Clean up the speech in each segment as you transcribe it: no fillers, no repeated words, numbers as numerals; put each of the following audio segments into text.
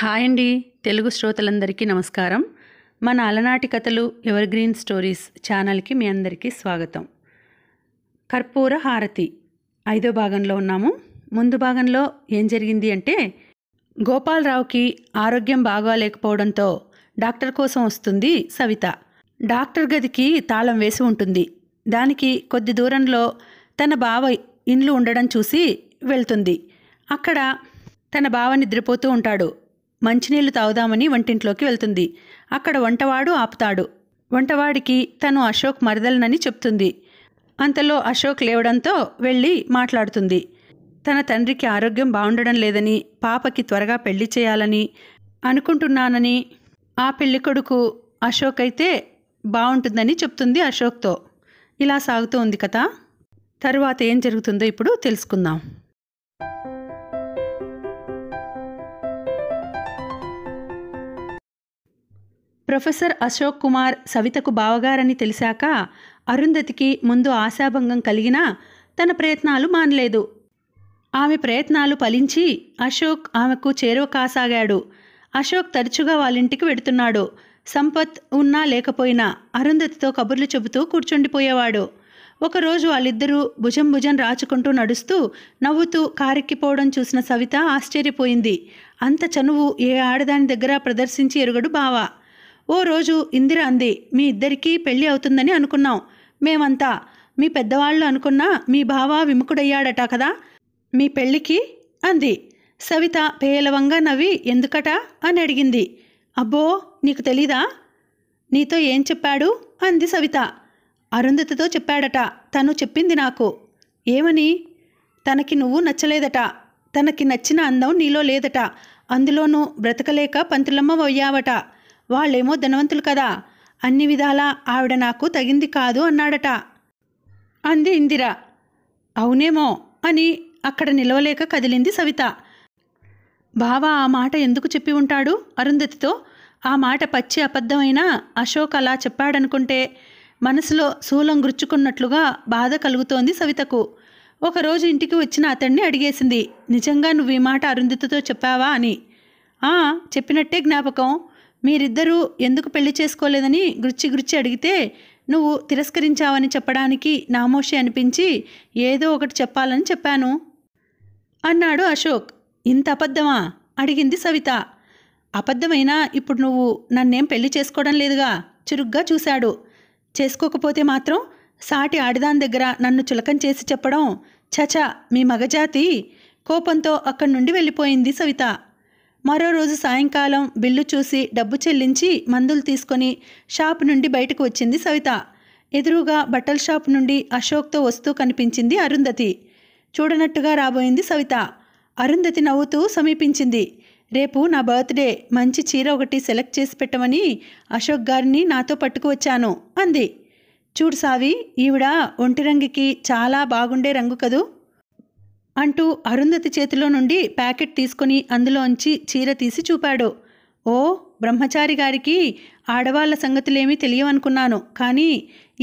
Hi అండి. తెలుగు శ్రోతలందరికీ నమస్కారం. మన అలనాటి కథలు ఎవర్ గ్రీన్ స్టోరీస్ ఛానల్కి మీ అందరికీ స్వాగతం. కర్పూర హారతి 5వ భాగంలో ఉన్నాము. ముందు భాగంలో ఏం జరిగింది అంటే, గోపాలరావుకి ఆరోగ్యం బాగోలేకపోవడంతో డాక్టర్ కోసం వస్తుంది సవిత. డాక్టర్ గదికి తాళం వేసి ఉంటుంది. దానికి కొద్ది దూరంలో తన బావ ఇండ్లు ఉండడం చూసి వెళ్తుంది. అక్కడ తన బావ నిద్రపోతూ ఉంటాడు. మంచినీళ్లు తాగుదామని వంటింట్లోకి వెళ్తుంది. అక్కడ వంటవాడు ఆపుతాడు. వంటవాడికి తను అశోక్ మరదలనని చెప్తుంది. అంతలో అశోక్ లేవడంతో వెళ్ళి మాట్లాడుతుంది. తన తండ్రికి ఆరోగ్యం బాగుండడం లేదని, పాపకి త్వరగా పెళ్లి చేయాలని అనుకుంటున్నానని, ఆ పెళ్లి కొడుకు అశోక్ అయితే బాగుంటుందని చెప్తుంది అశోక్తో. ఇలా సాగుతూ ఉంది కథ. తరువాత ఏం జరుగుతుందో ఇప్పుడు తెలుసుకుందాం. ప్రొఫెసర్ అశోక్ కుమార్ సవితకు బావగారని తెలిసాక అరుంధతికి ముందు ఆశాభంగం కలిగినా తన ప్రయత్నాలు మానలేదు. ఆమె ప్రయత్నాలు ఫలించి అశోక్ ఆమెకు చేరువ కాసాగాడు. అశోక్ తరచుగా వాళ్ళింటికి వెడుతున్నాడు. సంపత్ ఉన్నా లేకపోయినా అరుంధతితో కబుర్లు చెబుతూ కూర్చుండిపోయేవాడు. ఒకరోజు వాళ్ళిద్దరూ భుజం భుజం రాచుకుంటూ నడుస్తూ నవ్వుతూ కారెక్కిపోవడం చూసిన సవిత ఆశ్చర్యపోయింది. అంత చనువు ఏ ఆడదాని దగ్గర ప్రదర్శించి ఎరుగడు బావ. ఓ రోజు ఇందిర అంది, మీ ఇద్దరికీ పెళ్ళి అవుతుందని అనుకున్నాం. మేమంతా మీ పెద్దవాళ్ళు అనుకున్నా మీ బావ విముఖుడయ్యాడట కదా మీ పెళ్ళికి అంది. సవిత పేలవంగా నవ్వి ఎందుకట అని అడిగింది. అబ్బో నీకు తెలీదా? నీతో ఏం చెప్పాడు అంది సవిత. అరుంధతితో చెప్పాడట. తను చెప్పింది నాకు. ఏమని? తనకి నువ్వు నచ్చలేదట. తనకి నచ్చిన అందం నీలో లేదట. అందులోనూ బ్రతకలేక పంతులమ్మ అయ్యావట. వాళ్ళేమో ధనవంతులు కదా, అన్ని విధాలా ఆవిడ నాకు తగింది కాదు అన్నాడట అంది ఇందిర. అవునేమో అని అక్కడ నిలవలేక కదిలింది సవిత. బావ ఆ మాట ఎందుకు చెప్పి ఉంటాడు అరుంధతితో? ఆ మాట పచ్చి అబద్ధమైనా అశోక్ అలా చెప్పాడనుకుంటే మనసులో శూలం గుచ్చుకున్నట్లుగా బాధ కలుగుతోంది సవితకు. ఒకరోజు ఇంటికి వచ్చిన అతన్ని అడిగేసింది, నిజంగా నువ్వు ఈ మాట అరుంధతితో చెప్పావా అని. చెప్పినట్టే జ్ఞాపకం. మీరిద్దరూ ఎందుకు పెళ్లి చేసుకోలేదని గుచ్చి అడిగితే నువ్వు తిరస్కరించావని చెప్పడానికి నామోషి అనిపించి ఏదో ఒకటి చెప్పాలని చెప్పాను అన్నాడు అశోక్. ఇంత అబద్ధమా అడిగింది సవిత. అబద్ధమైనా ఇప్పుడు నువ్వు నన్నేం పెళ్లి చేసుకోవడం లేదుగా చురుగ్గా చూశాడు. చేసుకోకపోతే మాత్రం సాటి ఆడిదాని దగ్గర నన్ను చులకం చేసి చెప్పడం చచా మీ మగజాతి. కోపంతో అక్కడి నుండి వెళ్ళిపోయింది సవిత. మరో రోజు సాయంకాలం బిల్లు చూసి డబ్బు చెల్లించి మందులు తీసుకొని షాపు నుండి బయటకు వచ్చింది సవిత. ఎదురుగా బట్టల షాపు నుండి అశోక్తో వస్తూ కనిపించింది అరుంధతి. చూడనట్టుగా రాబోయింది సవిత. అరుంధతి నవ్వుతూ సమీపించింది. రేపు నా బర్త్డే, మంచి చీర ఒకటి సెలెక్ట్ చేసి పెట్టమని అశోక్ గారిని నాతో పట్టుకువచ్చాను అంది. చూడు సావి, ఈవిడ ఒంటిరంగికి చాలా బాగుండే రంగు కదూ అంటూ అరుంధతి చేతిలో నుండి ప్యాకెట్ తీసుకుని అందులోంచి చీర తీసి చూపాడు. ఓ, బ్రహ్మచారి గారికి ఆడవాళ్ల సంగతులేమీ తెలియవనుకున్నాను, కానీ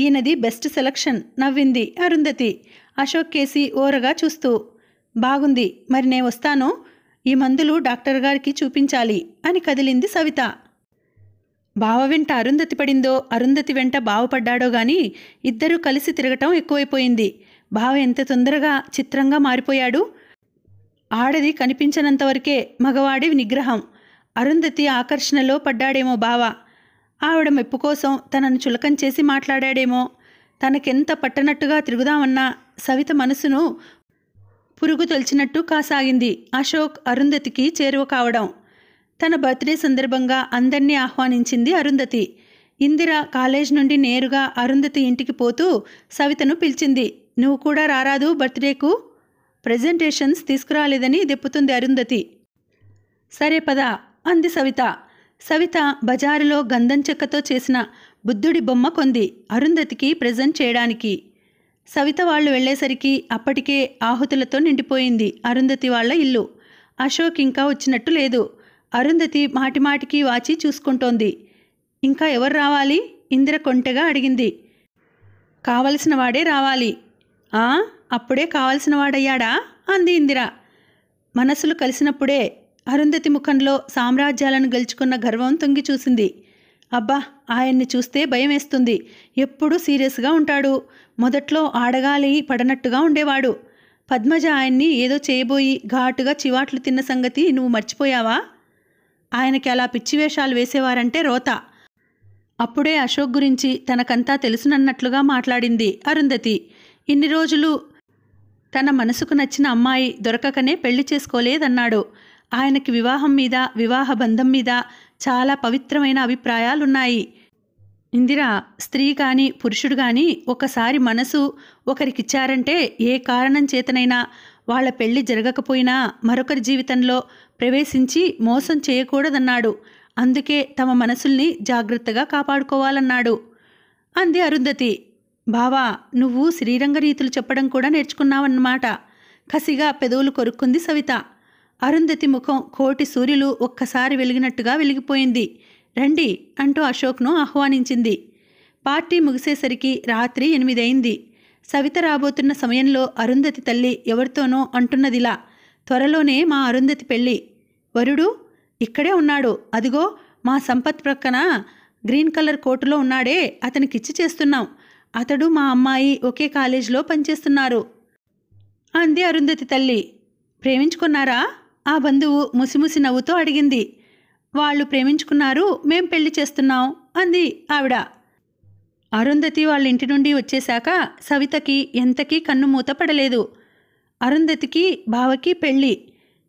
ఈయనది బెస్ట్ సెలక్షన్ నవ్వింది అరుంధతి అశోక్ కేసి ఓరగా చూస్తూ. బాగుంది, మరి నే వస్తాను. ఈ మందులు డాక్టర్ గారికి చూపించాలి అని కదిలింది సవిత. బావ వెంట అరుంధతి పడిందో అరుంధతి వెంట బావపడ్డాడో గాని ఇద్దరూ కలిసి తిరగటం ఎక్కువైపోయింది. బావ ఎంత తొందరగా చిత్రంగా మారిపోయాడు. ఆడది కనిపించనంతవరకే మగవాడి నిగ్రహం. అరుంధతి ఆకర్షణలో పడ్డాడేమో బావ. ఆవిడ మెప్పు కోసం తనను చులకం చేసి మాట్లాడాడేమో. తనకెంత పట్టనట్టుగా తిరుగుదామన్నా సవిత మనసును పురుగు తొలిచినట్టు కాసాగింది అశోక్ అరుంధతికి చేరువ కావడం. తన బర్త్డే సందర్భంగా అందర్నీ ఆహ్వానించింది అరుంధతి. ఇందిర కాలేజ్ నుండి నేరుగా అరుంధతి ఇంటికి పోతూ సవితను పిలిచింది. నువ్వు కూడా రారాదు బర్త్డేకు? ప్రెజెంటేషన్స్ తీసుకురాలేదని దెప్పుతుంది అరుంధతి. సరే పద అంది సవిత. సవిత బజారులో గంధం చెక్కతో చేసిన బుద్ధుడి బొమ్మ కొంది అరుంధతికి ప్రెజెంట్ చేయడానికి. సవిత వాళ్ళు వెళ్లేసరికి అప్పటికే ఆహుతులతో నిండిపోయింది అరుంధతి వాళ్ల ఇల్లు. అశోక్ ఇంకా వచ్చినట్టు లేదు. అరుంధతి మాటిమాటికి వాచి చూసుకుంటోంది. ఇంకా ఎవరు రావాలి? ఇందిర కొంటెగా అడిగింది. కావలసిన వాడే రావాలి. అప్పుడే కావలసిన వాడయ్యాడా అంది ఇందిర. మనసులు కలిసినప్పుడే అరుంధతి ముఖంలో సామ్రాజ్యాలను గెలుచుకున్న గర్వం తొంగి చూసింది. అబ్బా, ఆయన్ని చూస్తే భయం వేస్తుంది. ఎప్పుడూ సీరియస్గా ఉంటాడు. మొదట్లో ఆడగాలి పడనట్టుగా ఉండేవాడు. పద్మజ ఆయన్ని ఏదో చేయబోయి ఘాటుగా చివాట్లు తిన్న సంగతి నువ్వు మర్చిపోయావా? ఆయనకి అలా పిచ్చివేషాలు వేసేవారంటే రోత. అప్పుడే అశోక్ గురించి తనకంతా తెలుసునన్నట్లుగా మాట్లాడింది అరుంధతి. ఇన్ని రోజులు తన మనసుకు నచ్చిన అమ్మాయి దొరకకనే పెళ్లి చేసుకోలేదన్నాడు. ఆయనకి వివాహం మీద, వివాహ బంధం మీద చాలా పవిత్రమైన అభిప్రాయాలున్నాయి. ఇందిరా, స్త్రీ కానీ పురుషుడు కానీ ఒకసారి మనసు ఒకరికిచ్చారంటే ఏ కారణం చేతనైనా వాళ్ళ పెళ్లి జరగకపోయినా మరొకరి జీవితంలో ప్రవేశించి మోసం చేయకూడదన్నాడు. అందుకే తమ మనసుల్ని జాగ్రత్తగా కాపాడుకోవాలన్నాడు అంది అరుంధతి. బావా, నువ్వు శ్రీరంగ రీతులు చెప్పడం కూడా నేర్చుకున్నావన్నమాట. కసిగా పెదవులు కొరుక్కుంది సవిత. అరుంధతి ముఖం కోటి సూర్యులు ఒక్కసారి వెలిగినట్టుగా వెలిగిపోయింది. రండి అంటూ అశోక్ను ఆహ్వానించింది. పార్టీ ముగిసేసరికి రాత్రి 8 అయింది. సవిత రాబోతున్న సమయంలో అరుంధతి తల్లి ఎవరితోనో అంటున్నదిలా, త్వరలోనే మా అరుంధతి పెళ్ళి. వరుడు ఇక్కడే ఉన్నాడు. అదిగో మా సంపత్ ప్రక్కన గ్రీన్ కలర్ కోటులో ఉన్నాడే, అతనికిచ్చి చేస్తున్నాం. అతడు మా అమ్మాయి ఒకే కాలేజీలో పనిచేస్తున్నారు అంది అరుంధతి తల్లి. ప్రేమించుకున్నారా? ఆ బంధువు ముసిముసి నవ్వుతో అడిగింది. వాళ్ళు ప్రేమించుకున్నారు, మేం పెళ్లి చేస్తున్నాం అంది ఆవిడ. అరుంధతి వాళ్ళ ఇంటి నుండి వచ్చేశాక సవితకి ఎంతకీ కన్ను మూత పడలేదు. అరుంధతికి బావకి పెళ్ళి.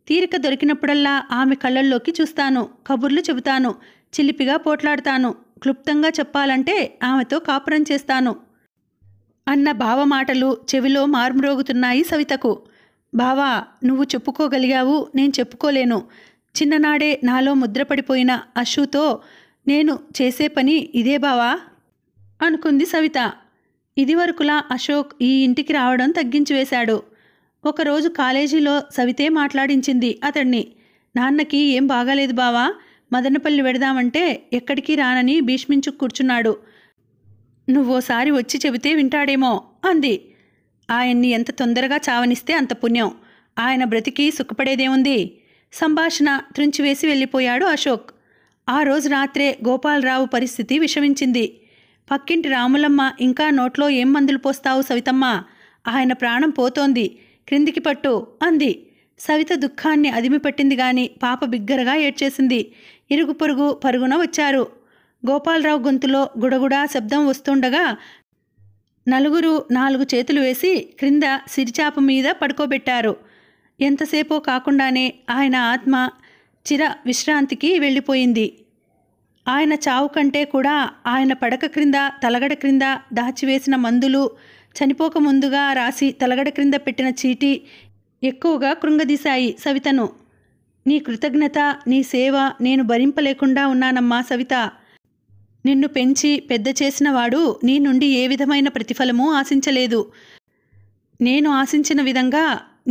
తీరిక దొరికినప్పుడల్లా ఆమె కళ్ళల్లోకి చూస్తాను, కబుర్లు చెబుతాను, చిలిపిగా పోట్లాడతాను. క్లుప్తంగా చెప్పాలంటే ఆమెతో కాపురం చేస్తాను అన్న బావ మాటలు చెవిలో మార్మ్రోగుతున్నాయి సవితకు. బావా, నువ్వు చెప్పుకోగలిగావు, నేను చెప్పుకోలేను. చిన్ననాడే నాలో ముద్రపడిపోయిన అశుతో నేను చేసే పని ఇదే బావా అనుకుంది సవిత. ఇదివరకులా అశోక్ ఈ ఇంటికి రావడం తగ్గించి వేశాడు. ఒకరోజు కాలేజీలో సవితే మాట్లాడించింది అతన్ని. నాన్నకి ఏం బాగాలేదు బావా, మదనపల్లి వెడదామంటే ఎక్కడికి రానని భీష్మించు కూర్చున్నాడు. నువ్వోసారి వచ్చి చెబితే వింటాడేమో అంది. ఆయన్ని ఎంత తొందరగా చావనిస్తే అంత పుణ్యం. ఆయన బ్రతికి సుఖపడేదేముంది? సంభాషణ త్రుంచివేసి వెళ్ళిపోయాడు అశోక్. ఆ రోజు రాత్రే గోపాలరావు పరిస్థితి విషమించింది. పక్కింటి రాములమ్మ, ఇంకా నోట్లో ఏం మందులు పోస్తావు సవితమ్మ, ఆయన ప్రాణం పోతోంది, క్రిందికి పట్టు అంది. సవిత దుఃఖాన్ని అదిమిపట్టింది గాని పాప బిగ్గరగా ఏడ్చేసింది. ఇరుగు పొరుగు పరుగున వచ్చారు. గోపాలరావు గొంతులో గుడగుడా శబ్దం వస్తుండగా నలుగురు 4 చేతులు వేసి క్రింద సిరిచాప మీద పడుకోబెట్టారు. ఎంతసేపో కాకుండానే ఆయన ఆత్మ చిర విశ్రాంతికి వెళ్ళిపోయింది. ఆయన చావు కంటే కూడా ఆయన పడక క్రింద, తలగడ క్రింద దాచివేసిన మందులు, చనిపోక ముందుగా రాసి తలగడ క్రింద పెట్టిన చీటీ ఎక్కువగా కృంగదీశాయి సవితను. నీ కృతజ్ఞత, నీ సేవ నేను భరింపలేకుండా ఉన్నానమ్మా సవిత. నిన్ను పెంచి పెద్ద చేసినవాడు నీ నుండి ఏ విధమైన ప్రతిఫలమూ ఆశించలేదు. నేను ఆశించిన విధంగా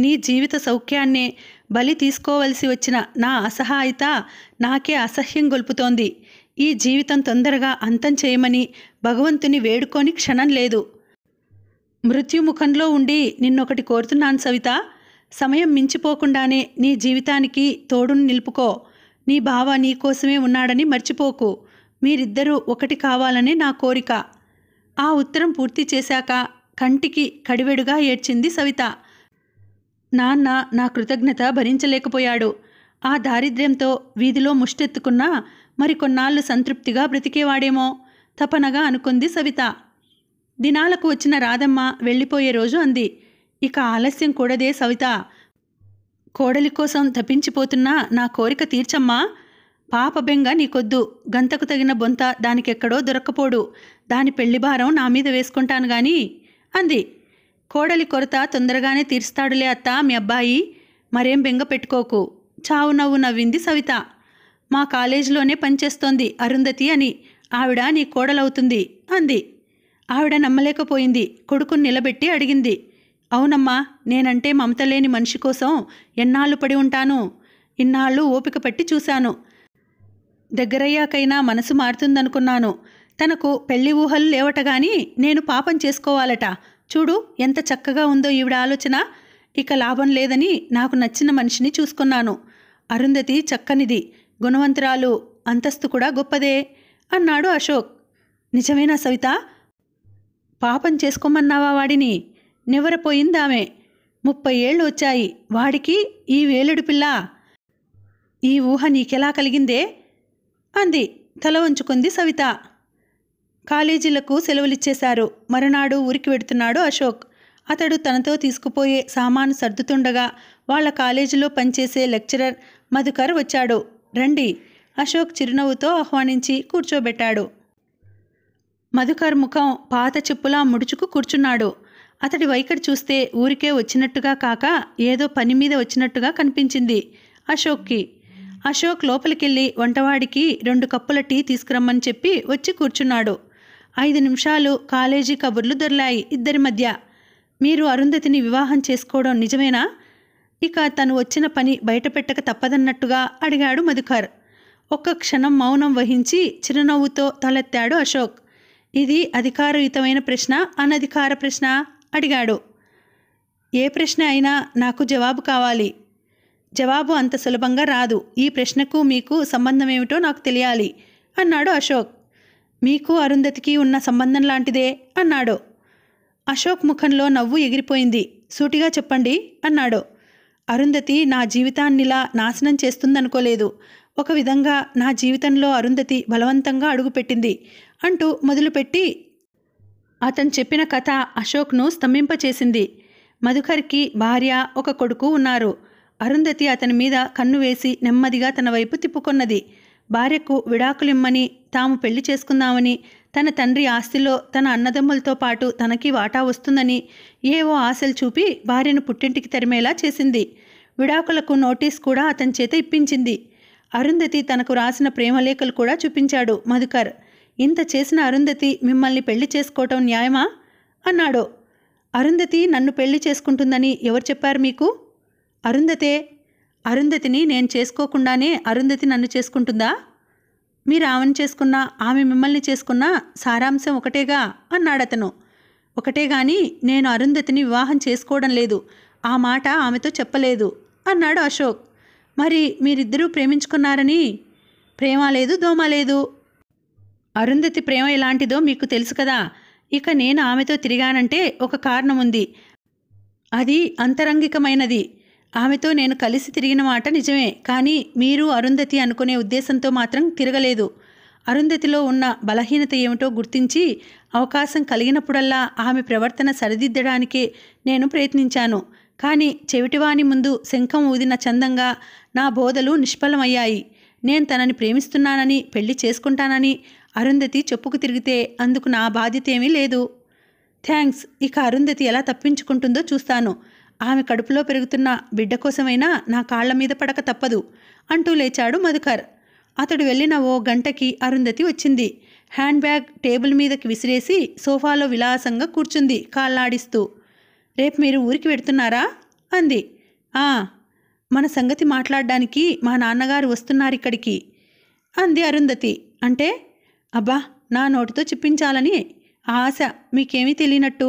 నీ జీవిత సౌఖ్యాన్నే బలి తీసుకోవలసి వచ్చిన నా అసహాయత నాకే అసహ్యం గొల్పుతోంది. ఈ జీవితం తొందరగా అంతం చేయమని భగవంతుని వేడుకొని క్షణం లేదు. మృత్యుముఖంలో ఉండి నిన్నొకటి కోరుతున్నాను సవిత. సమయం మించిపోకుండానే నీ జీవితానికి తోడును నిలుపుకో. నీ బావ నీ కోసమే ఉన్నాడని మర్చిపోకు. మీరిద్దరూ ఒకటి కావాలనే నా కోరిక. ఆ ఉత్తరం పూర్తి చేశాక కంటికి కడివెడుగా ఏడ్చింది సవిత. నాన్న నా కృతజ్ఞత భరించలేకపోయాడు. ఆ దారిద్ర్యంతో వీధిలో ముష్టెత్తుకున్నా మరికొన్నాళ్ళు సంతృప్తిగా బ్రతికేవాడేమో తపనగా అనుకుంది సవిత. దినాలకు వచ్చిన రాధమ్మ వెళ్ళిపోయే రోజు అంది. ఇక ఆలస్యం కూడదే సవిత. కోడలి కోసం తప్పించిపోతున్నా నా కోరిక తీర్చమ్మా. పాప బెంగ నీకొద్దు. గంతకు తగిన బొంత దానికెక్కడో దొరక్కపోడు. దాని పెళ్లి భారం నా మీద వేసుకుంటాను గాని అంది. కోడలి కొరత తొందరగానే తీర్స్తాడులే అత్త మీ అబ్బాయి, మరేం బెంగ పెట్టుకోకు. చావు నవ్వు నవ్వింది సవిత. మా కాలేజీలోనే పనిచేస్తోంది అరుంధతి అని, ఆవిడ నీ కోడలవుతుంది అంది. ఆవిడ నమ్మలేకపోయింది. కొడుకుని నిలబెట్టి అడిగింది. అవునమ్మా, నేనంటే మమత లేని మనిషి కోసం ఎన్నాళ్ళు పడి ఉంటాను. ఇన్నాళ్ళు ఓపిక పట్టి చూశాను. దగ్గరయ్యాకైనా మనసు మారుతుందనుకున్నాను. తనకు పెళ్లి ఊహలు లేవట గాని నేను పాపం చేసుకోవాలట. చూడు ఎంత చక్కగా ఉందో ఈవిడ ఆలోచన. ఇక లాభం లేదని నాకు నచ్చిన మనిషిని చూసుకున్నాను. అరుంధతి చక్కనిది, గుణవంతురాలు, అంతస్తు కూడా గొప్పదే అన్నాడు అశోక్. నిజమేనా సవిత? పాపం చేసుకోమన్నావా వాడిని? నివ్వరపోయిందామె. 30 ఏళ్ళు వచ్చాయి, వాడికి ఈ వేలుడు పిల్ల. ఈ ఊహ నీకెలా కలిగిందే అంది. తల వంచుకుంది సవిత. కాలేజీలకు సెలవులిచ్చేశారు. మరునాడు ఊరికి వెడుతున్నాడు అశోక్. అతడు తనతో తీసుకుపోయే సామాను సర్దుతుండగా వాళ్ళ కాలేజీలో పనిచేసే లెక్చరర్ మధుకర్ వచ్చాడు. రండి, అశోక్ చిరునవ్వుతో ఆహ్వానించి కూర్చోబెట్టాడు. మధుకర్ ముఖం పాత చెప్పులా ముడుచుకు కూర్చున్నాడు. అతడి వైఖరి చూస్తే ఊరికే వచ్చినట్టుగా కాక ఏదో పని మీద వచ్చినట్టుగా కనిపించింది అశోక్కి. అశోక్ లోపలికెళ్ళి వంటవాడికి 2 కప్పుల టీ తీసుకురమ్మని చెప్పి వచ్చి కూర్చున్నాడు. 5 నిమిషాలు కాలేజీ కబుర్లు దొర్లాయి ఇద్దరి మధ్య. మీరు అరుంధతిని వివాహం చేసుకోవడం నిజమేనా? ఇక తను వచ్చిన పని బయటపెట్టక తప్పదన్నట్టుగా అడిగాడు మధుకర్. ఒక్క క్షణం మౌనం వహించి చిరునవ్వుతో తలెత్తాడు అశోక్. ఇది అధికారయుతమైన ప్రశ్న, అనధికార ప్రశ్న అడిగాడు. ఏ ప్రశ్న అయినా నాకు జవాబు కావాలి. జవాబు అంత సులభంగా రాదు. ఈ ప్రశ్నకు మీకు సంబంధమేమిటో నాకు తెలియాలి అన్నాడు అశోక్. మీకు అరుంధతికి ఉన్న సంబంధం లాంటిదే అన్నాడు. అశోక్ ముఖంలో నవ్వు ఎగిరిపోయింది. సూటిగా చెప్పండి అన్నాడు. అరుంధతి నా జీవితాన్నిలా నాశనం చేస్తుందనుకోలేదు. ఒక విధంగా నా జీవితంలో అరుంధతి బలవంతంగా అడుగుపెట్టింది అంటూ మొదలుపెట్టి అతను చెప్పిన కథ అశోక్ను స్తంభింపచేసింది. మధుకర్కి భార్య, ఒక కొడుకు ఉన్నారు. అరుంధతి అతని మీద కన్ను వేసి నెమ్మదిగా తన వైపు తిప్పుకొన్నది. భార్యకు విడాకులిమ్మని, తాము పెళ్లి చేసుకుందామని, తన తండ్రి ఆస్తిలో తన అన్నదమ్ములతో పాటు తనకి వాటా వస్తుందని ఏవో ఆశలు చూపి భార్యను పుట్టింటికి తరిమేలా చేసింది. విడాకులకు నోటీస్ కూడా అతని చేత ఇప్పించింది. అరుంధతి తనకు రాసిన ప్రేమలేఖలు కూడా చూపించాడు మధుకర్. ఇంత చేసిన అరుంధతి మిమ్మల్ని పెళ్లి చేసుకోవటం న్యాయమా అన్నాడు. అరుంధతి నన్ను పెళ్లి చేసుకుంటుందని ఎవరు చెప్పారు మీకు? అరుంధతిని నేను చేసుకోకుండానే అరుంధతి నన్ను చేసుకుంటుందా? మీరు ఆమెను చేసుకున్నా, ఆమె మిమ్మల్ని చేసుకున్నా సారాంశం ఒకటేగా అన్నాడతను. ఒకటే గాని నేను అరుంధతిని వివాహం చేసుకోవడం లేదు. ఆ మాట ఆమెతో చెప్పలేదు అన్నాడు అశోక్. మరి మీరిద్దరూ ప్రేమించుకున్నారని? ప్రేమ లేదు, దోమ లేదు. అరుంధతి ప్రేమ ఎలాంటిదో మీకు తెలుసు కదా. ఇక నేను ఆమెతో తిరిగానంటే ఒక కారణం ఉంది. అది అంతరంగికమైనది. ఆమెతో నేను కలిసి తిరిగిన మాట నిజమే, కానీ మీరు అరుంధతి అనుకునే ఉద్దేశంతో మాత్రం తిరగలేదు. అరుంధతిలో ఉన్న బలహీనత ఏమిటో గుర్తించి అవకాశం కలిగినప్పుడల్లా ఆమె ప్రవర్తన సరిదిద్దడానికే నేను ప్రయత్నించాను. కానీ చెవిటివాని ముందు శంఖం ఊదిన చందంగా నా బోధలు నిష్ఫలమయ్యాయి. నేను తనని ప్రేమిస్తున్నానని, పెళ్లి చేసుకుంటానని అరుంధతి చెప్పుకు తిరిగితే అందుకు నా బాధ్యత ఏమీ లేదు. థ్యాంక్స్. ఇక అరుంధతి ఎలా తప్పించుకుంటుందో చూస్తాను. ఆమె కడుపులో పెరుగుతున్న బిడ్డ కోసమైనా నా కాళ్ల మీద పడక తప్పదు అంటూ లేచాడు మధుకర్. అతడు వెళ్ళిన ఓ గంటకి అరుంధతి వచ్చింది. హ్యాండ్ బ్యాగ్ టేబుల్ మీదకి విసిరేసి సోఫాలో విలాసంగా కూర్చుంది కాళ్ళాడిస్తూ. రేపు మీరు ఊరికి వెడుతున్నారా అంది. మన సంగతి మాట్లాడడానికి మా నాన్నగారు వస్తున్నారు ఇక్కడికి అంది అరుంధతి. అంటే? అబ్బా, నా నోటితో చెప్పించాలని ఆశ, మీకేమీ తెలియనట్టు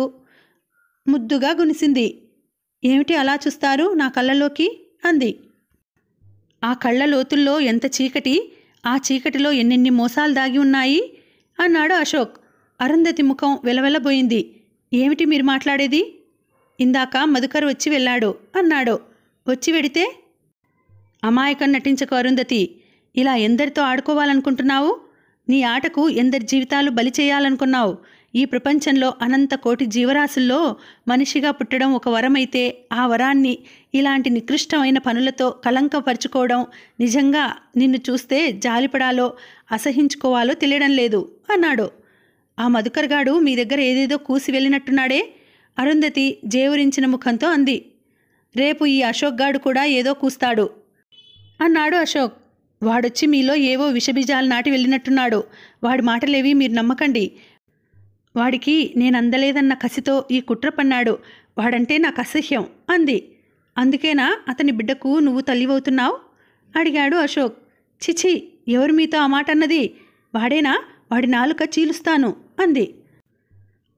ముద్దుగా గునిసింది. ఏమిటి అలా చూస్తారు నా కళ్ళలోకి అంది. ఆ కళ్ళ లోతుల్లో ఎంత చీకటి, ఆ చీకటిలో ఎన్నెన్ని మోసాలు దాగి ఉన్నాయి అన్నాడు అశోక్. అరుంధతి ముఖం వెలవెలబోయింది. ఏమిటి మీరు మాట్లాడేది? ఇందాక మధుకర్ వచ్చి వెళ్ళాడు అన్నాడు. వచ్చి వెడితే? అమాయకం నటించకు అరుంధతి. ఇలా ఎందరితో ఆడుకోవాలనుకుంటున్నావు? నీ ఆటకు ఎందరి జీవితాలు బలి చేయాలనుకున్నావు? ఈ ప్రపంచంలో అనంత కోటి జీవరాశుల్లో మనిషిగా పుట్టడం ఒక వరమైతే ఆ వరాన్ని ఇలాంటి నికృష్టమైన పనులతో కళంకపరుచుకోవడం నిజంగా నిన్ను చూస్తే జాలిపడాలో అసహించుకోవాలో తెలియడం లేదు అన్నాడు. ఆ మధుకర్ గాడు మీ దగ్గర ఏదేదో కూసి వెళ్ళినట్టున్నాడే అరుంధతి జేవురించిన ముఖంతో అంది. రేపు ఈ అశోక్ గాడు కూడా ఏదో కూస్తాడు అన్నాడు అశోక్. వాడొచ్చి మీలో ఏవో విషబీజాలు నాటి వెళ్ళినట్టున్నాడు. వాడి మాటలేవి మీరు నమ్మకండి. వాడికి నేనందలేదన్న కసితో ఈ కుట్ర పన్నాడు. వాడంటే నాకు అసహ్యం అంది. అందుకేనా అతని బిడ్డకు నువ్వు తల్లివవుతున్నావు అడిగాడు అశోక్. చిచి, ఎవరు మీతో ఆ మాట అన్నది? వాడేనా? వాడి నాలుక చీలుస్తాను అంది.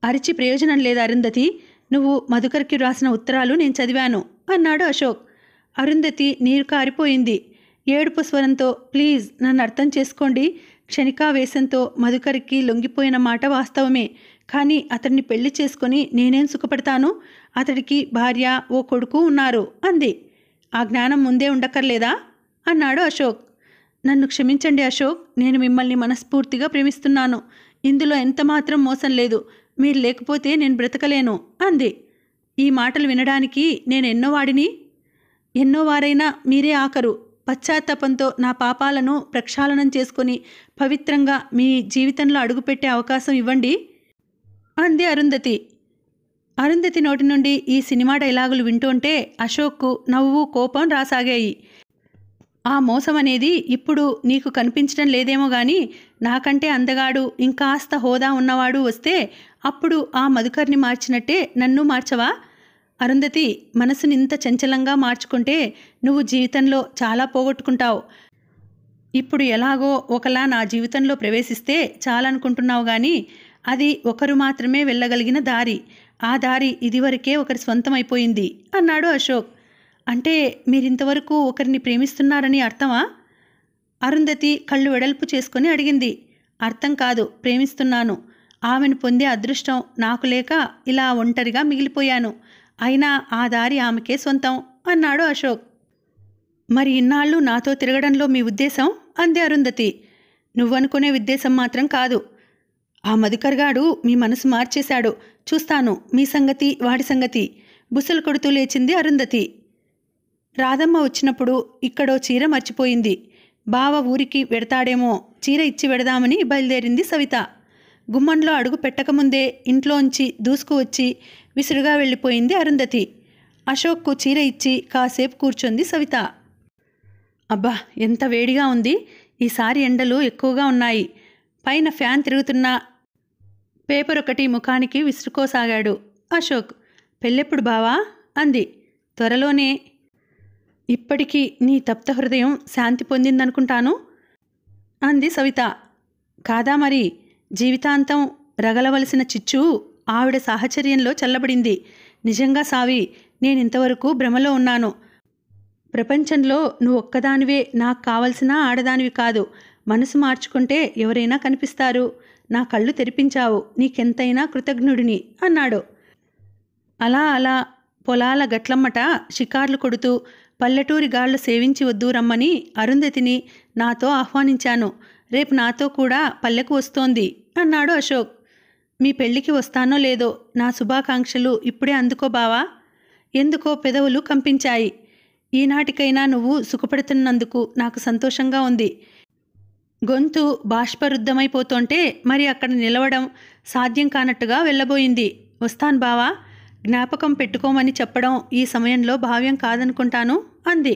అరిచి ప్రయోజనం లేదు అరుంధతి. నువ్వు మధుకర్కి రాసిన ఉత్తరాలు నేను చదివాను అన్నాడు అశోక్. అరుంధతి నీరు కారిపోయింది. ఏడుపు స్వరంతో, ప్లీజ్ నన్ను అర్థం చేసుకోండి. క్షణికావేశంతో మధుకర్కి లొంగిపోయిన మాట వాస్తవమే. కానీ అతన్ని పెళ్లి చేసుకొని నేనేం సుఖపడతాను? అతడికి భార్య, ఓ కొడుకు ఉన్నారు అంది. ఆ జ్ఞానం ముందే ఉండక్కర్లేదా అన్నాడు అశోక్. నన్ను క్షమించండి అశోక్, నేను మిమ్మల్ని మనస్ఫూర్తిగా ప్రేమిస్తున్నాను. ఇందులో ఎంతమాత్రం మోసం లేదు. మీరు లేకపోతే నేను బ్రతకలేను అంది. ఈ మాటలు వినడానికి నేను ఎన్నోవాడిని? ఎన్నోవారైనా మీరే ఆఖరు. పశ్చాత్తాపంతో నా పాపాలను ప్రక్షాళనం చేసుకొని పవిత్రంగా మీ జీవితంలో అడుగుపెట్టే అవకాశం ఇవ్వండి అంది అరుంధతి. అరుంధతి నోటి నుండి ఈ సినిమా డైలాగులు వింటుంటే అశోక్కు నవ్వు, కోపం రాసాగాయి. ఆ మోసం అనేది ఇప్పుడు నీకు కనిపించడం లేదేమో గాని, నాకంటే అందగాడు, ఇంకాస్త హోదా ఉన్నవాడు వస్తే అప్పుడు ఆ మధుకర్ని మార్చినట్టే నన్ను మార్చవా? అరుంధతి, మనసుని ఇంత చంచలంగా మార్చుకుంటే నువ్వు జీవితంలో చాలా పోగొట్టుకుంటావు. ఇప్పుడు ఎలాగో ఒకలా నా జీవితంలో ప్రవేశిస్తే చాలనుకుంటున్నావు కానీ అది ఒకరు మాత్రమే వెళ్ళగలిగిన దారి. ఆ దారి ఇదివరకే ఒకరి స్వంతమైపోయింది అన్నాడు అశోక్. అంటే మీరింతవరకు ఒకరిని ప్రేమిస్తున్నారని అర్థమా? అరుంధతి కళ్ళు వెడల్పు చేసుకొని అడిగింది. అర్థం కాదు, ప్రేమిస్తున్నాను. ఆమెను పొందే అదృష్టం నాకు లేక ఇలా ఒంటరిగా మిగిలిపోయాను. అయినా ఆ దారి ఆమెకే సొంతం అన్నాడు అశోక్. మరి ఇన్నాళ్ళు నాతో తిరగడంలో మీ ఉద్దేశం అంది అరుంధతి. నువ్వనుకునే ఉద్దేశం మాత్రం కాదు. ఆ మధుకర్గాడు మీ మనసు మార్చేశాడు. చూస్తాను మీ సంగతి, వాడి సంగతి. బుసలు కొడుతూ లేచింది అరుంధతి. రాధమ్మ వచ్చినప్పుడు ఇక్కడో చీర మర్చిపోయింది. బావ ఊరికి వెడతాడేమో, చీర ఇచ్చి వెడదామని బయలుదేరింది సవిత. గుమ్మంలో అడుగు పెట్టకముందే ఇంట్లోంచి దూసుకువచ్చి విసురుగా వెళ్ళిపోయింది అరుంధతి. అశోక్కు చీర ఇచ్చి కాసేపు కూర్చుంది సవిత. అబ్బా, ఎంత వేడిగా ఉంది. ఈసారి ఎండలు ఎక్కువగా ఉన్నాయి. పైన ఫ్యాన్ తిరుగుతున్న పేపర్ ఒకటి ముఖానికి విసురుకోసాగాడు అశోక్. పెళ్ళెప్పుడు బావా అంది. త్వరలోనే. ఇప్పటికీ నీ తప్త హృదయం శాంతి పొందిందనుకుంటాను అంది సవిత. కాదా మరి? జీవితాంతం రగలవలసిన చిచ్చు ఆవిడ సాహచర్యంలో చల్లబడింది. నిజంగా సావి, నేనింతవరకు భ్రమలో ఉన్నాను. ప్రపంచంలో నువ్వు ఒక్కదానివే నాకు కావలసిన ఆడదానివి కాదు. మనసు మార్చుకుంటే ఎవరైనా కనిపిస్తారు. నా కళ్ళు తెరిపించావు. నీకెంతైనా కృతజ్ఞుడిని అన్నాడు. అలా అలా పొలాల గట్లమ్మట షికార్లు కొడుతూ పల్లెటూరి గాళ్లు సేవించి వద్దు రమ్మని అరుంధతిని నాతో ఆహ్వానించాను. రేపు నాతో కూడా పల్లెకు వస్తోంది అన్నాడు అశోక్. మీ పెళ్ళికి వస్తానో లేదో నా శుభాకాంక్షలు ఇప్పుడే అందుకో బావా. ఎందుకో పెదవులు కంపించాయి. ఈనాటికైనా నువ్వు సుఖపడుతున్నందుకు నాకు సంతోషంగా ఉంది. గొంతు బాష్పరుద్ధమైపోతుంటే మరి అక్కడ నిలవడం సాధ్యం కానట్టుగా వెళ్ళబోయింది. వస్తాను బావా, జ్ఞాపకం పెట్టుకోమని చెప్పడం ఈ సమయంలో భావ్యం కాదనుకుంటాను అంది.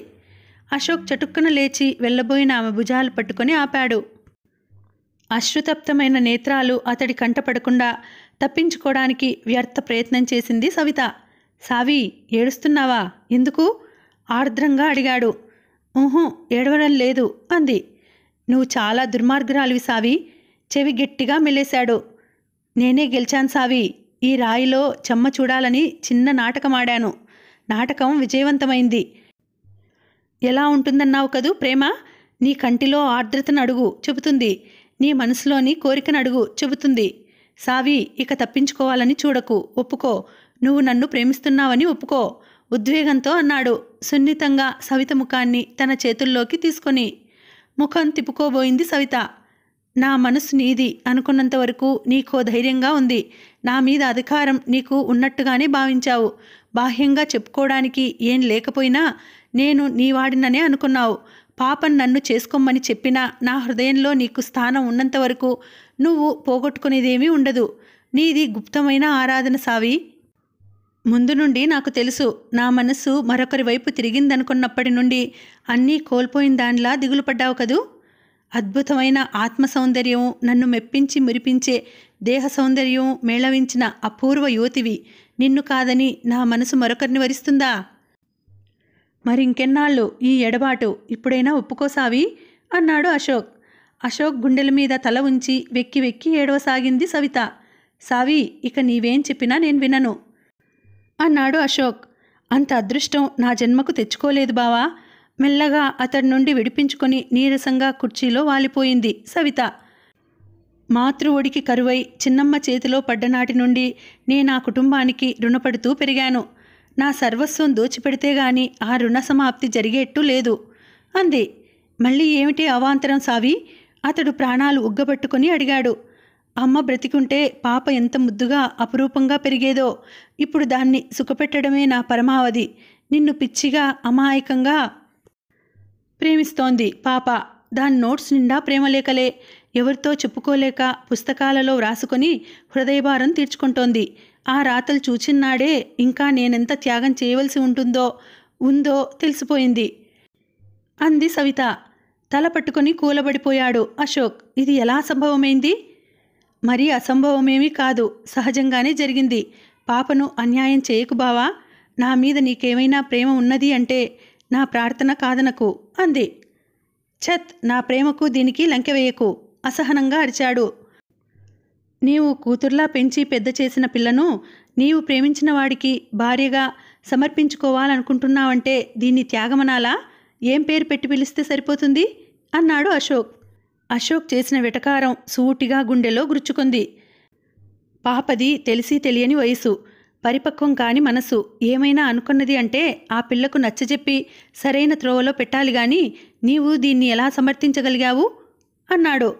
అశోక్ చటుక్కున లేచి వెళ్ళబోయిన ఆమె భుజాలు పట్టుకొని ఆపాడు. అశ్రుతప్తమైన నేత్రాలు అతడి కంటపడకుండా తప్పించుకోవడానికి వ్యర్థ ప్రయత్నం చేసింది సవిత. సావి, ఏడుస్తున్నావా? ఎందుకు ఆర్ద్రంగా అడిగాడు. ఏడవడం లేదు అంది. నువ్వు చాలా దుర్మార్గురాలివి సావి. చెవి గట్టిగా మెలేశాడు. నేనే గెలిచాను సావి. ఈ రాయిలో చెమ్మ చూడాలని చిన్న నాటకమాడాను. నాటకం విజయవంతమైంది. ఎలా ఉంటుందన్నావు కదూ ప్రేమ? నీ కంటిలో ఆర్ద్రతను అడుగు, చెబుతుంది. నీ మనసులోని కోరికను అడుగు, చెబుతుంది. సావి, ఇక తప్పించుకోవాలని చూడకు. ఒప్పుకో, నువ్వు నన్ను ప్రేమిస్తున్నావని ఒప్పుకో ఉద్వేగంతో అన్నాడు సున్నితంగా సవిత ముఖాన్ని తన చేతుల్లోకి తీసుకొని. ముఖం తిప్పుకోబోయింది సవిత. నా మనసు నీది అనుకున్నంతవరకు నీకో ధైర్యంగా ఉంది. నా మీద అధికారం నీకు ఉన్నట్టుగానే భావించావు. బాహ్యంగా చెప్పుకోవడానికి ఏం లేకపోయినా నేను నీవాడిననే అనుకున్నావు. పాపం నన్ను చేసుకోమని చెప్పినా నా హృదయంలో నీకు స్థానం ఉన్నంతవరకు నువ్వు పోగొట్టుకునేదేమీ ఉండదు. నీది గుప్తమైన ఆరాధన సావి. ముందు నుండి నాకు తెలుసు. నా మనసు మరొకరి వైపు తిరిగిందనుకున్నప్పటి నుండి అన్నీ కోల్పోయిన దానిలా దిగులు పడ్డావు కదూ. అద్భుతమైన ఆత్మ సౌందర్యం, నన్ను మెప్పించి మురిపించే దేహ సౌందర్యం మేళవించిన అపూర్వ యువతివి. నిన్ను కాదని నా మనసు మరొకరిని వరిస్తుందా? మరింకెన్నాళ్ళు ఈ ఎడబాటు? ఇప్పుడైనా ఒప్పుకోసావి అన్నాడు అశోక్. అశోక్ గుండెల మీద తల ఉంచి వెక్కి వెక్కి ఏడవసాగింది సవిత. సావి, ఇక నీవేం చెప్పినా నేను వినను అన్నాడు అశోక్. అంత అదృష్టం నా జన్మకు తెచ్చుకోలేదు బావా. మెల్లగా అతడి నుండి విడిపించుకొని నీరసంగా కుర్చీలో వాలిపోయింది సవిత. మాతృఒడికి కరువై చిన్నమ్మ చేతిలో పడ్డనాటి నుండి నేనా కుటుంబానికి రుణపడుతూ పెరిగాను. నా సర్వస్వం దోచిపెడితే గాని ఆ రుణ సమాప్తి జరిగేట్టు లేదు అంది. మళ్ళీ ఏమిటి అవాంతరం సావి? అతడు ప్రాణాలు ఉగ్గబట్టుకొని అడిగాడు. అమ్మ బ్రతికుంటే పాప ఎంత ముద్దుగా అపురూపంగా పెరిగేదో. ఇప్పుడు దాన్ని సుఖపెట్టడమే నా పరమావధి. నిన్ను పిచ్చిగా అమాయకంగా ప్రేమిస్తోంది పాప. దాని నోట్స్ నిండా ప్రేమలేఖలే. ఎవరితో చెప్పుకోలేక పుస్తకాలలో వ్రాసుకొని హృదయభారం తీర్చుకుంటోంది. ఆ రాతలు చూచిన్నాడే ఇంకా నేనెంత త్యాగం చేయవలసి ఉందో తెలిసిపోయింది అంది సవిత. తల పట్టుకొని కూలబడిపోయాడు అశోక్. ఇది ఎలా సంభవమైంది? మరీ అసంభవమేమీ కాదు, సహజంగానే జరిగింది. పాపను అన్యాయం చేయకు బావా. నా మీద నీకేమైనా ప్రేమ ఉన్నది అంటే నా ప్రార్థన కాదనకు అంది. ఛత్, నా ప్రేమకు దీనికి లంకెవేయకు అసహనంగా అరిచాడు. నీవు కూతుర్లా పెంచి పెద్ద చేసిన పిల్లను నీవు ప్రేమించిన వాడికి భార్యగా సమర్పించుకోవాలనుకుంటున్నావంటే దీన్ని త్యాగమనాలా? ఏం పేరు పెట్టి పిలిస్తే సరిపోతుంది అన్నాడు అశోక్. అశోక్ చేసిన వెటకారం సూటిగా గుండెలో గుచ్చుకుంది. పాపది తెలిసి తెలియని వయసు, పరిపక్వం కాని మనసు. ఏమైనా అనుకున్నది అంటే ఆ పిల్లకు నచ్చజెప్పి సరైన త్రోవలో పెట్టాలి గాని నీవు దీన్ని ఎలా సమర్థించగలిగావు అన్నాడు.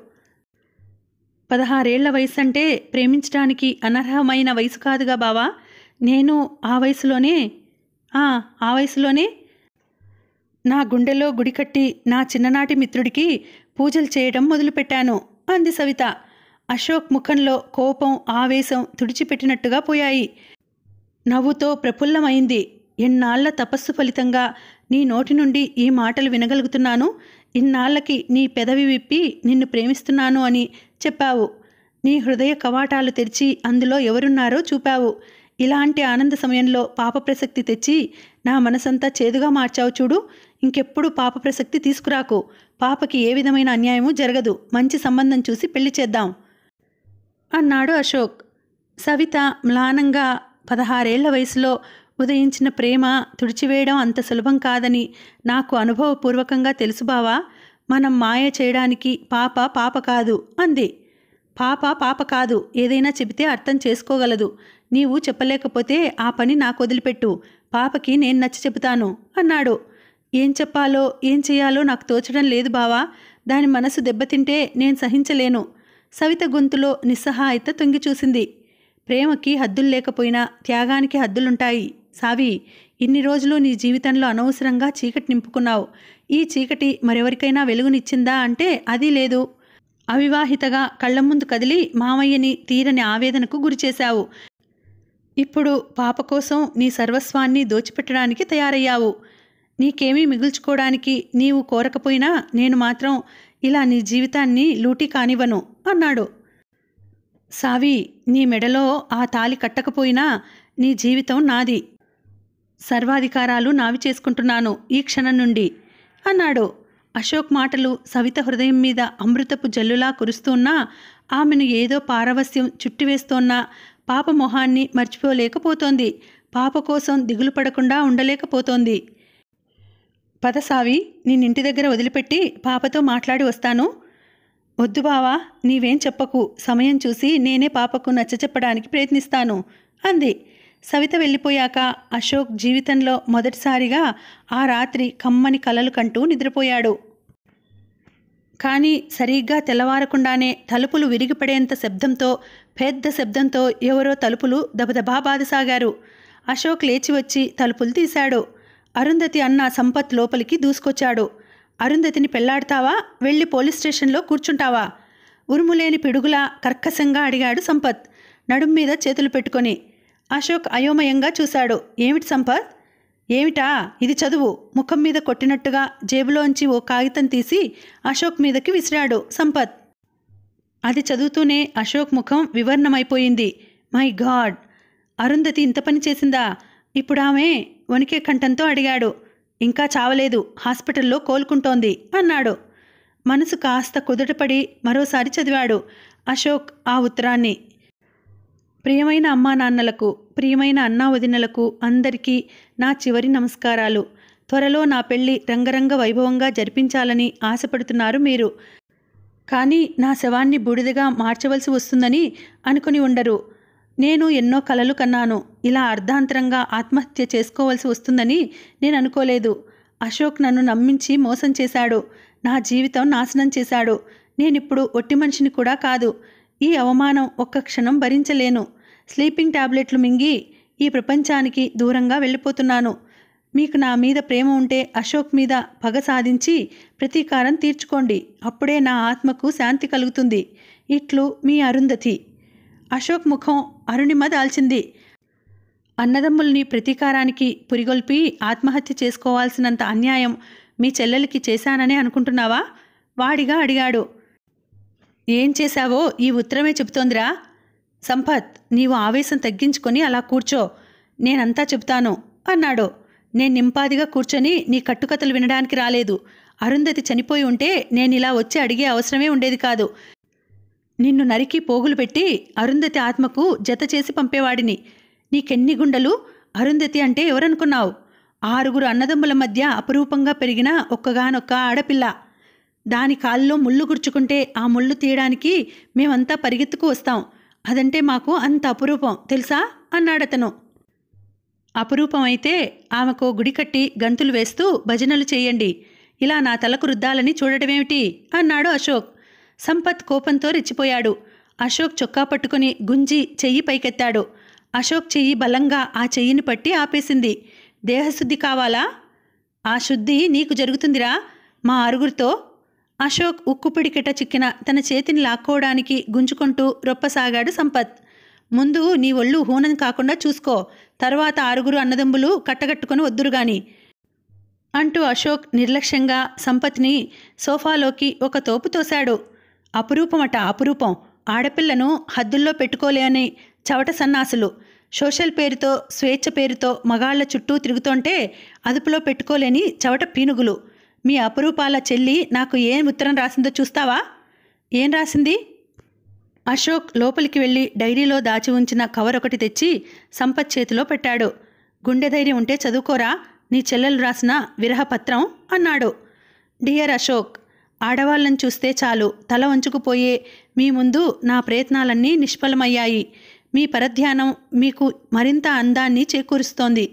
16 ఏళ్ల వయసు అంటే ప్రేమించడానికి అనర్హమైన వయసు కాదుగా బావా. నేను ఆ వయసులోనే నా గుండెలో గుడి కట్టి నా చిన్ననాటి మిత్రుడికి పూజలు చేయడం మొదలుపెట్టాను అంది సవిత. అశోక్ ముఖంలో కోపం ఆవేశం తుడిచిపెట్టినట్టుగా పోయాయి. నవ్వుతో ప్రఫుల్లమైంది. ఎన్నాళ్ల తపస్సు ఫలితంగా నీ నోటి నుండి ఈ మాటలు వినగలుగుతున్నాను. ఇన్నాళ్లకి నీ పెదవి విప్పి నిన్ను ప్రేమిస్తున్నాను అని చెప్పావు. నీ హృదయ కవాటాలు తెరిచి అందులో ఎవరున్నారో చూపావు. ఇలాంటి ఆనంద సమయంలో పాప ప్రసక్తి తెచ్చి నా మనసంతా చేదుగా మార్చావు చూడు. ఇంకెప్పుడు పాప ప్రసక్తి తీసుకురాకు. పాపకి ఏ విధమైన అన్యాయమూ జరగదు. మంచి సంబంధం చూసి పెళ్లి చేద్దాం అన్నాడు అశోక్. సవిత మ్లానంగా 16 ఏళ్ల వయసులో ఉదయించిన ప్రేమ తుడిచివేయడం అంత సులభం కాదని నాకు అనుభవపూర్వకంగా తెలుసు బావా. మనం మాయ చేయడానికి పాప కాదు అంది. పాప కాదు, ఏదైనా చెబితే అర్థం చేసుకోగలదు. నీవు చెప్పలేకపోతే ఆ పని నాకు వదిలిపెట్టు. పాపకి నేను నచ్చ చెబుతాను అన్నాడు. ఏం చెప్పాలో ఏం చేయాలో నాకు తోచడం లేదు బావా. దాని మనసు దెబ్బతింటే నేను సహించలేను. సవిత గొంతులో నిస్సహాయత తొంగి చూసింది. ప్రేమకి హద్దులు లేకపోయినా త్యాగానికి హద్దులుంటాయి సావి. ఇన్ని రోజులు నీ జీవితంలో అనవసరంగా చీకటి నింపుకున్నావు. ఈ చీకటి మరెవరికైనా వెలుగునిచ్చిందా అంటే అది లేదు. అవివాహితగా కళ్ల ముందు కదిలి మామయ్యని తీరని ఆవేదనకు గురిచేశావు. ఇప్పుడు పాప కోసం నీ సర్వస్వాన్ని దోచిపెట్టడానికి తయారయ్యావు. నీకేమీ మిగుల్చుకోవడానికి నీవు కోరకపోయినా నేను మాత్రం ఇలా నీ జీవితాన్ని లూటీ కానివ్వను అన్నాడు. సావి, నీ మెడలో ఆ తాలి కట్టకపోయినా నీ జీవితం నాది. సర్వాధికారాలు నావి చేసుకుంటున్నాను ఈ క్షణం నుండి అన్నాడు. అశోక్ మాటలు సవిత హృదయం మీద అమృతపు జల్లులా కురుస్తున్నా ఆమెను ఏదో పారవస్యం చుట్టివేస్తోన్నా పాప మొహాన్ని మర్చిపోలేకపోతోంది. పాప కోసం దిగులు పడకుండా ఉండలేకపోతోంది. పదసావి, నేనింటి దగ్గర వదిలిపెట్టి పాపతో మాట్లాడి వస్తాను. వద్దు బావా, నీవేం చెప్పకు. సమయం చూసి నేనే పాపకు నచ్చచెప్పడానికి ప్రయత్నిస్తాను అంది. సవిత వెళ్ళిపోయాక అశోక్ జీవితంలో మొదటిసారిగా ఆ రాత్రి కమ్మని కలలు కంటూ నిద్రపోయాడు. కానీ సరిగ్గా తెల్లవారకుండానే తలుపులు విరిగిపడేంత శబ్దంతో, పెద్ద శబ్దంతో ఎవరో తలుపులు దబదబా బాదసాగారు. అశోక్ లేచి వచ్చి తలుపులు తీశాడు. అరుంధతి అన్న సంపత్ లోపలికి దూసుకొచ్చాడు. అరుంధతిని పెళ్లాడతావా, వెళ్ళి పోలీస్ స్టేషన్లో కూర్చుంటావా? ఉరుములేని పిడుగులా కర్కశంగా అడిగాడు సంపత్, నడుం మీద చేతులు పెట్టుకొని. అశోక్ అయోమయంగా చూశాడు. ఏమిటి సంపత్? ఏమిటా? ఇది చదువు. ముఖం మీద కొట్టినట్టుగా జేబులోంచి ఓ కాగితం తీసి అశోక్ మీదకి విసిరాడు సంపత్. అది చదువుతూనే అశోక్ ముఖం వివర్ణమైపోయింది. మై గాడ్, అరుంధతి ఇంత పని చేసిందా? ఇప్పుడు ఆమె వణికే కంఠంతో అడిగాడు. ఇంకా చావలేదు, హాస్పిటల్లో కోలుకుంటోంది అన్నాడు. మనసు కాస్త కుదుటపడి మరోసారి చదివాడు అశోక్ ఆ ఉత్తరాన్ని. ప్రియమైన అమ్మా నాన్నలకు, ప్రియమైన అన్నా వదినలకు అందరికీ నా చివరి నమస్కారాలు. త్వరలో నా పెళ్లి రంగరంగ వైభవంగా జరిపించాలని ఆశపడుతున్నారు మీరు. కానీ నా శవాన్ని బూడిదగా మార్చవలసి వస్తుందని అనుకుని ఉండరు. నేను ఎన్నో కలలు కన్నాను. ఇలా అర్ధాంతరంగా ఆత్మహత్య చేసుకోవాల్సి వస్తుందని నేను అనుకోలేదు. అశోక్ నన్ను నమ్మించి మోసం చేశాడు. నా జీవితం నాశనం చేశాడు. నేనిప్పుడు ఒట్టి మనిషిని కూడా కాదు. ఈ అవమానం ఒక్క క్షణం భరించలేను. స్లీపింగ్ టాబ్లెట్లు మింగి ఈ ప్రపంచానికి దూరంగా వెళ్ళిపోతున్నాను. మీకు నా మీద ప్రేమ ఉంటే అశోక్ మీద పగ సాధించి ప్రతీకారం తీర్చుకోండి. అప్పుడే నా ఆత్మకు శాంతి కలుగుతుంది. ఇట్లు మీ అరుంధతి. అశోక్ ముఖం అరుణిమ దాల్చింది. అన్నదమ్ముల్ని ప్రతీకారానికి పురిగొల్పి ఆత్మహత్య చేసుకోవాల్సినంత అన్యాయం మీ చెల్లెలికి చేశాననే అనుకుంటున్నావా? వాడిగా అడిగాడు. ఏం చేశావో ఈ ఉత్తరమే చెబుతోందిరా. సంపత్, నీవు ఆవేశం తగ్గించుకొని అలా కూర్చో, నేనంతా చెబుతాను అన్నాడు. నేను నింపాదిగా కూర్చొని నీ కట్టుకథలు వినడానికి రాలేదు. అరుంధతి చనిపోయి ఉంటే నేనిలా వచ్చి అడిగే అవసరమే ఉండేది కాదు. నిన్ను నరికి పోగులు పెట్టి అరుంధతి ఆత్మకు జత చేసి పంపేవాడిని. నీకెన్ని గుండెలు? అరుంధతి అంటే ఎవరనుకున్నావు? 6 అన్నదమ్ముల మధ్య అపురూపంగా పెరిగిన ఒక్కగానొక్క ఆడపిల్ల. దాని కాల్లో ముళ్ళు గుర్చుకుంటే ఆ ముళ్ళు తీయడానికి మేమంతా పరిగెత్తుకు వస్తాం. అదంటే మాకు అంత అపురూపం తెలుసా అన్నాడతను. అపురూపమైతే ఆమెకు గుడి కట్టి గంతులు వేస్తూ భజనలు చేయండి. ఇలా నా తలకు రుద్దాలని చూడటమేమిటి అన్నాడు అశోక్. సంపత్ కోపంతో రెచ్చిపోయాడు. అశోక్ చొక్కా పట్టుకుని గుంజి చెయ్యి పైకెత్తాడు. అశోక్ చెయ్యి బలంగా ఆ చెయ్యిని పట్టి ఆపేసింది. దేహశుద్ధి కావాలా? ఆ శుద్ధి నీకు జరుగుతుందిరా మా ఆరుగురితో. అశోక్ ఉక్కుపిడికిట చిక్కిన తన చేతిని లాక్కోవడానికి గుంజుకుంటూ రొప్పసాగాడు సంపత్. ముందు నీ ఒళ్ళు హూనం కాకుండా చూసుకో, తర్వాత 6 అన్నదమ్ములు కట్టగట్టుకుని వద్దురుగాని అంటూ అశోక్ నిర్లక్ష్యంగా సంపత్ని సోఫాలోకి ఒక తోపు తోశాడు. అపురూపమట అపురూపం. ఆడపిల్లను హద్దుల్లో పెట్టుకోలేని చవట సన్నాసులు. సోషల్ పేరుతో స్వేచ్ఛ పేరుతో మగాళ్ల చుట్టూ తిరుగుతుంటే అదుపులో పెట్టుకోలేని చవట పీనుగులు. మీ అపురూపాల చెల్లి నాకు ఏం ఉత్తరం రాసిందో చూస్తావా? ఏం రాసింది? అశోక్ లోపలికి వెళ్ళి డైరీలో దాచి ఉంచిన కవర్ ఒకటి తెచ్చి సంపత్ చేతిలో పెట్టాడు. గుండె ధైర్యం ఉంటే చదువుకోరా, నీ చెల్లెలు రాసిన విరహపత్రం అన్నాడు. డియర్ అశోక్, ఆడవాళ్ళని చూస్తే చాలు తల వంచుకుపోయే మీ ముందు నా ప్రయత్నాలన్నీ నిష్ఫలమయ్యాయి. మీ పరధ్యానం మీకు మరింత అందాన్ని చేకూరుస్తోంది.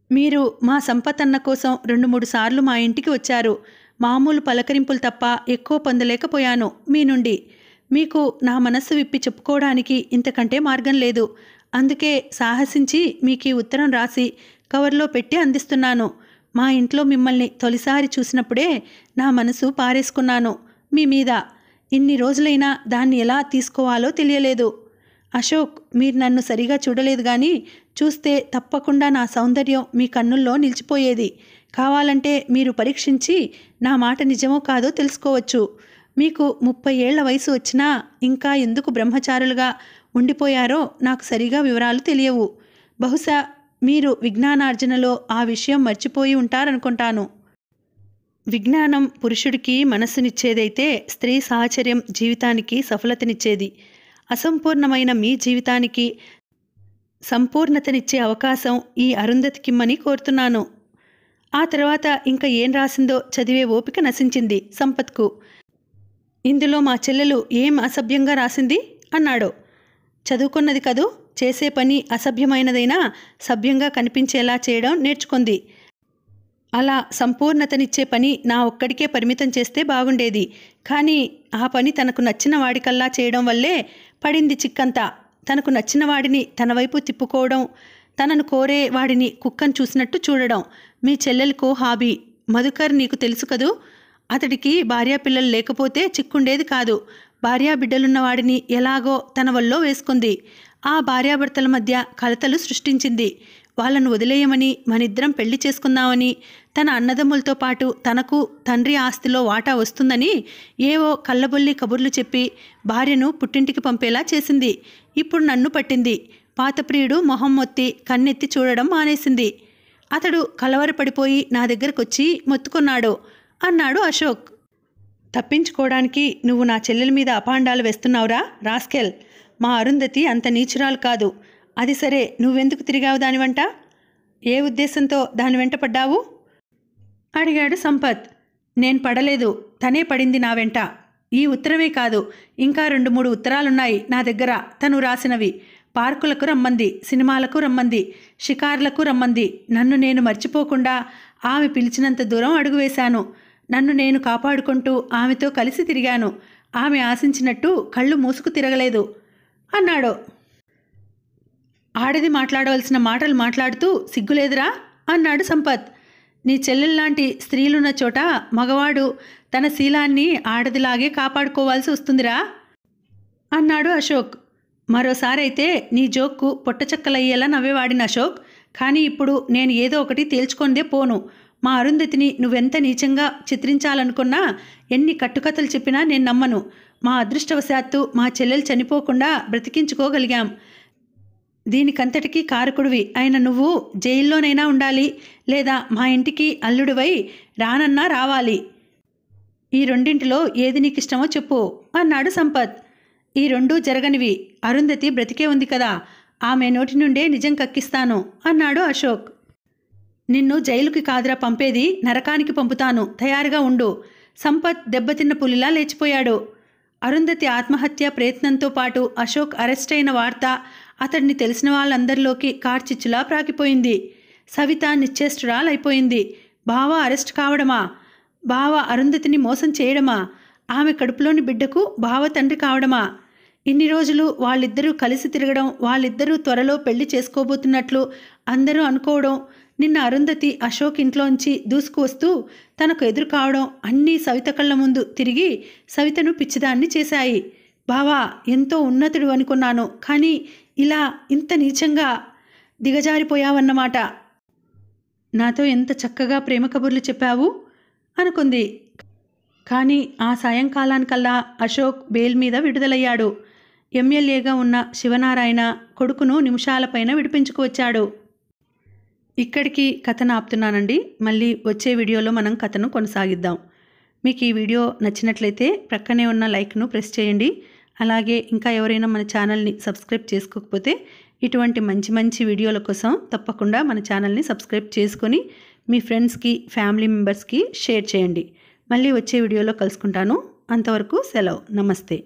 మీరు మా సంపతన్న కోసం 2-3 సార్లు మా ఇంటికి వచ్చారు. మామూలు పలకరింపులు తప్ప ఎక్కువ పొందలేకపోయాను మీ నుండి. మీకు నా మనస్సు విప్పి చెప్పుకోవడానికి ఇంతకంటే మార్గం లేదు. అందుకే సాహసించి మీకు ఈ ఉత్తరం రాసి కవర్లో పెట్టి అందిస్తున్నాను. మా ఇంట్లో మిమ్మల్ని తొలిసారి చూసినప్పుడే నా మనసు పారేసుకున్నాను మీ మీద. ఇన్ని రోజులైనా దాన్ని ఎలా తీసుకోవాలో తెలియలేదు. అశోక్, మీరు నన్ను సరిగా చూడలేదు కానీ చూస్తే తప్పకుండా నా సౌందర్యం మీ కన్నుల్లో నిలిచిపోయేది. కావాలంటే మీరు పరీక్షించి నా మాట నిజమో కాదో తెలుసుకోవచ్చు. మీకు 30 ఏళ్ల వయసు వచ్చినా ఇంకా ఎందుకు బ్రహ్మచారులుగా ఉండిపోయారో నాకు సరిగా వివరాలు తెలియవు. బహుశా మీరు విజ్ఞానార్జనలో ఆ విషయం మర్చిపోయి ఉంటారనుకుంటాను. విజ్ఞానం పురుషుడికి మనస్సునిచ్చేదైతే స్త్రీ సాహచర్యం జీవితానికి సఫలతనిచ్చేది. అసంపూర్ణమైన మీ జీవితానికి సంపూర్ణతనిచ్చే అవకాశం ఈ అరుంధతికిమ్మని కోరుతున్నాను. ఆ తర్వాత ఇంకా ఏం రాసిందో చదివే ఓపిక నశించింది సంపత్కు. ఇందులో మా చెల్లెలు ఏం అసభ్యంగా రాసింది అన్నాడు. చదువుకున్నది కదూ, చేసే పని అసభ్యమైనదైనా సభ్యంగా కనిపించేలా చేయడం నేర్చుకుంది. అలా సంపూర్ణతనిచ్చే పని నా ఒక్కడికే పరిమితం చేస్తే బాగుండేది. కానీ ఆ పని తనకు నచ్చిన వాడికల్లా చేయడం వల్లే పడింది చిక్కంతా. తనకు నచ్చిన వాడిని తన వైపు తిప్పుకోవడం, తనను కోరే వాడిని కుక్కను చూసినట్టు చూడడం మీ చెల్లెలకు హాబీ. మధుకర్ నీకు తెలుసు కదూ, అతడికి భార్యాపిల్లలు లేకపోతే చిక్కుండేది కాదు. భార్యాబిడ్డలున్న వాడిని ఎలాగో తన వల్లో వేసుకుంది. ఆ భార్యాభర్తల మధ్య కలతలు సృష్టించింది. వాళ్ళను వదిలేయమని, మనిద్దరం పెళ్లి చేసుకుందామని, తన అన్నదమ్ములతో పాటు తనకు తండ్రి ఆస్తిలో వాటా వస్తుందని ఏవో కళ్ళబొల్లి కబుర్లు చెప్పి భార్యను పుట్టింటికి పంపేలా చేసింది. ఇప్పుడు నన్ను పట్టింది. పాతప్రియుడు మొహం మొత్తి కన్నెత్తి చూడడం మానేసింది. అతడు కలవరపడిపోయి నా దగ్గరకొచ్చి మొత్తుకున్నాడు అన్నాడు అశోక్. తప్పించుకోవడానికి నువ్వు నా చెల్లెల మీద అపాండాలు వేస్తున్నావురా రాస్కెల్. మా అరుంధతి అంత నీచురాలు కాదు. అది సరే, నువ్వెందుకు తిరిగావు దాని వెంట? ఏ ఉద్దేశంతో దాని వెంట పడ్డావు? అడిగాడు సంపత్. నేను పడలేదు, తనే పడింది నా వెంట. ఈ ఉత్తరమే కాదు, ఇంకా 2-3 ఉత్తరాలున్నాయి నా దగ్గర, తను రాసినవి. పార్కులకు రమ్మంది, సినిమాలకు రమ్మంది, షికార్లకు రమ్మంది. నన్ను నేను మర్చిపోకుండా ఆమె పిలిచినంత దూరం అడుగు వేశాను. నన్ను నేను కాపాడుకుంటూ ఆమెతో కలిసి తిరిగాను. ఆమె ఆశించినట్టు కళ్ళు మూసుకు తిరగలేదు అన్నాడు. ఆడది మాట్లాడవలసిన మాటలు మాట్లాడుతూ సిగ్గులేదురా అన్నాడు సంపత్. నీ చెల్లెల్లాంటి స్త్రీలున్న చోట మగవాడు తన శీలాన్ని ఆడదిలాగే కాపాడుకోవాల్సి వస్తుందిరా అన్నాడు అశోక్. మరోసారైతే నీ జోక్కు పొట్టచక్కలయ్యేలా నవ్వేవాడిన అశోక్. కానీ ఇప్పుడు నేను ఏదో ఒకటి తేల్చుకొందే పోను. మా అరుంధతిని నువ్వెంత నీచంగా చిత్రించాలనుకున్నా, ఎన్ని కట్టుకథలు చెప్పినా నేను నమ్మను. మా అదృష్టవశాత్తు మా చెల్లెలు చనిపోకుండా బ్రతికించుకోగలిగాం. దీనికంతటికీ కారకుడివి అయిన నువ్వు జైల్లోనైనా ఉండాలి, లేదా మా ఇంటికి అల్లుడివై రానన్నా రావాలి. ఈ రెండింటిలో ఏది నీకిష్టమో చెప్పు అన్నాడు సంపత్. ఈ రెండూ జరగనివి. అరుంధతి బ్రతికే ఉంది కదా, ఆమె నోటి నుండే నిజం కక్కిస్తాను అన్నాడు అశోక్. నిన్ను జైలుకి కాదురా పంపేది, నరకానికి పంపుతాను, తయారుగా ఉండు. సంపత్ దెబ్బతిన్న పులిలా లేచిపోయాడు. అరుంధతి ఆత్మహత్య ప్రయత్నంతో పాటు అశోక్ అరెస్ట్ అయిన వార్త అతడిని తెలిసిన వాళ్ళందరిలోకి కార్చిచ్చులా ప్రాకిపోయింది. సవిత నిశ్చేష్టురాలైపోయింది. బావ అరెస్ట్ కావడమా? బావ అరుంధతిని మోసం చేయడమా? ఆమె కడుపులోని బిడ్డకు బావ తండ్రి కావడమా? ఇన్ని రోజులు వాళ్ళిద్దరూ కలిసి తిరగడం, వాళ్ళిద్దరూ త్వరలో పెళ్లి చేసుకోబోతున్నట్లు అందరూ అనుకోవడం, నిన్న అరుంధతి అశోక్ ఇంట్లోంచి దూసుకు వస్తూ తనకు ఎదురు కావడం అన్నీ సవిత కళ్ళ ముందు తిరిగి సవితను పిచ్చిదాన్ని చేశాయి. బావా ఎంతో ఉన్నతుడు అనుకున్నాను, కానీ ఇలా ఇంత నీచంగా దిగజారిపోయావన్నమాట. నాతో ఎంత చక్కగా ప్రేమ కబుర్లు చెప్పావు అనుకుంది. కానీ ఆ సాయంకాలానికల్లా అశోక్ బెయిల్ మీద విడుదలయ్యాడు. ఎమ్మెల్యేగా ఉన్న శివనారాయణ కొడుకును నిమిషాలపైన విడిపించుకువచ్చాడు. ఇక్కడికి కథను ఆపుతున్నానండి. మళ్ళీ వచ్చే వీడియోలో మనం కథను కొనసాగిద్దాం. మీకు ఈ వీడియో నచ్చినట్లయితే ప్రక్కనే ఉన్న లైక్ను ప్రెస్ చేయండి. అలాగే ఇంకా ఎవరైనా మన ఛానల్ని సబ్స్క్రైబ్ చేసుకోకపోతే ఇటువంటి మంచి మంచి వీడియోల కోసం తప్పకుండా మన ఛానల్ని సబ్స్క్రైబ్ చేసుకొని మీ ఫ్రెండ్స్కి, ఫ్యామిలీ మెంబర్స్కి షేర్ చేయండి. మళ్ళీ వచ్చే వీడియోలో కలుసుకుంటాను. అంతవరకు సెలవు. నమస్తే.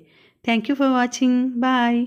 Thank you for watching. Bye.